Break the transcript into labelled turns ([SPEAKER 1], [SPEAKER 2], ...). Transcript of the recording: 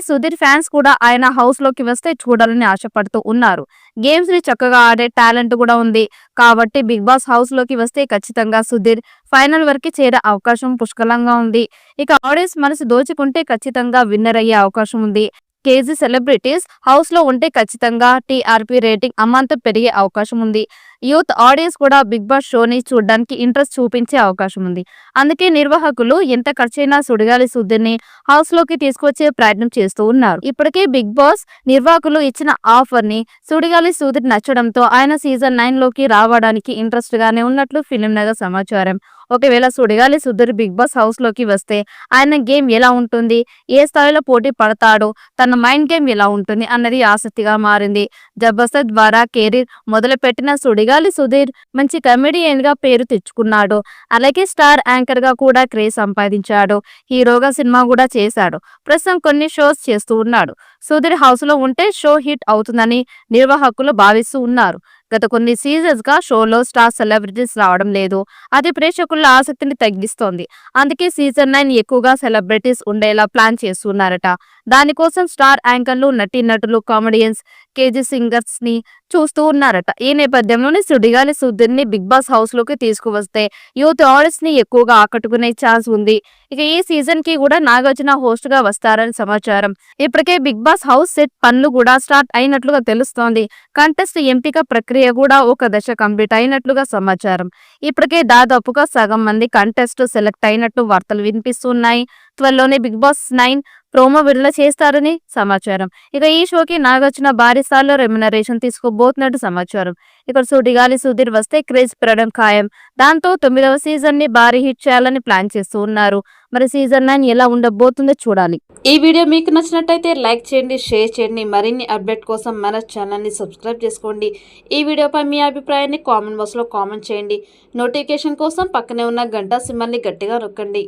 [SPEAKER 1] Sudheer fans కూడా ఆయన house లోకి వస్తే చూడాలని ఆశపడుతూ ఉన్నారు. గేమ్స్ ని చక్కగా ఆడే టాలెంట్ కూడా ఉంది కాబట్టి బిగ్ బాస్ హౌస్ లోకి వస్తే ఖచ్చితంగా సుధీర్ ఫైనల్ వరకు చేరే అవకాశం పుష్కలంగా ఉంది. ఇక ఆడియన్స్ మనసు దోచుకుంటే ఖచ్చితంగా విన్నర్ అయ్యే అవకాశం ఉంది. కేజీ సెలబ్రిటీస్ హౌస్ లో ఉంటే ఖచ్చితంగా టీఆర్పీ రేటింగ్ అమాంతం పెరిగే అవకాశం ఉంది. యూత్ ఆడియన్స్ కూడా బిగ్ బాస్ షోని చూడడానికి ఇంట్రెస్ట్ చూపించే అవకాశం ఉంది. అందుకే నిర్వాహకులు ఎంత ఖర్చైనా సుడిగాలి సుధీర్ని హౌస్ లోకి తీసుకొచ్చే ప్రయత్నం చేస్తూ ఉన్నారు. ఇప్పటికే బిగ్ బాస్ నిర్వాహకులు ఇచ్చిన ఆఫర్ ని సుడిగాలి సుధీర్ నచ్చడంతో ఆయన సీజన్ 9 లోకి రావడానికి ఇంట్రెస్ట్ గానే ఉన్నట్లు ఫిలిం నగర్ సమాచారం. ఒకవేళ Sudigali Sudheer big boss house లోకి వస్తే ఆయన గేమ్ ఎలా ఉంటుంది, ఏ స్థాయిలో పోటీ పడతాడో, తన మైండ్ గేమ్ ఎలా ఉంటుంది అన్నది ఆసక్తిగా మారింది. జబర్దస్త్ ద్వారా కెరీర్ మొదలుపెట్టిన సుడిగాలి సుధీర్ మంచి కమెడియన్ గా పేరు తెచ్చుకున్నాడు. అలాగే స్టార్ యాంకర్ గా కూడా క్రేజ్ సంపాదించాడు. హీరోగా సినిమా కూడా చేశాడు. ప్రస్తుతం కొన్ని షోస్ చేస్తూ ఉన్నాడు. సుధీర్ హౌస్ లో ఉంటే షో హిట్ అవుతుందని నిర్వాహకులు భావిస్తూ ఉన్నారు. గత కొన్ని సీజన్స్ గా షోలో స్టార్ సెలబ్రిటీస్ రావడం లేదు. అది ప్రేక్షకుల ఆసక్తిని తగ్గిస్తోంది. అందుకే సీజన్ 9 ఎక్కువగా సెలబ్రిటీస్ ఉండేలా ప్లాన్ చేస్తున్నారట. దానికోసం స్టార్ యాంకర్లు, నటీనటులు, కామెడియన్స్, కేజీ సింగర్స్ ని చూస్తూ ఉన్నారట. ఈ నేపథ్యంలోనే సుడిగాలి సుధీర్ ని బిగ్ బాస్ హౌస్ లోకి తీసుకువస్తే యూత్ ఆడియన్స్ ని ఎక్కువగా ఆకట్టుకునే ఛాన్స్ ఉంది. ఇక ఈ సీజన్ కి కూడా నాగార్జున హోస్ట్ గా వస్తారని సమాచారం. ఇప్పటికే బిగ్ బాస్ హౌస్ సెట్ పనులు కూడా స్టార్ట్ అయినట్లుగా తెలుస్తోంది. కంటెస్ట్ ఎంపిక ప్రక్రియ కూడా ఒక దశ కంప్లీట్ అయినట్లుగా సమాచారం. ఇప్పటికే దాదాపుగా సగం మంది కంటెస్ట్ సెలెక్ట్ అయినట్టు వార్తలు వినిపిస్తున్నాయి. త్వరలోనే బిగ్ బాస్ 9 ప్రోమో విడుదల చేస్తారని సమాచారం. ఇక ఈ షోకి నాగార్జున భారీ స్థాయిలో రెమ్యునరేషన్ తీసుకోబోతున్నట్టు సమాచారం. ఇక్కడ సుడిగాలి సుధీర్ వస్తే క్రేజ్ పెరగడం ఖాయం. దాంతో 9వ సీజన్ ని భారీ హిట్ చేయాలని ప్లాన్ చేస్తూ ఉన్నారు. మరి సీజన్ 9 ఎలా ఉండబోతుందో చూడాలి.
[SPEAKER 2] ఈ వీడియో మీకు నచ్చినట్టయితే లైక్ చేయండి, షేర్ చేయండి. మరిన్ని అప్డేట్ కోసం మన ఛానల్ ని సబ్స్క్రైబ్ చేసుకోండి. ఈ వీడియోపై మీ అభిప్రాయాన్ని కామెంట్ బాక్స్ లో కామెంట్ చేయండి. నోటిఫికేషన్ కోసం పక్కనే ఉన్న గంట సింబల్ ని గట్టిగా నొక్కండి.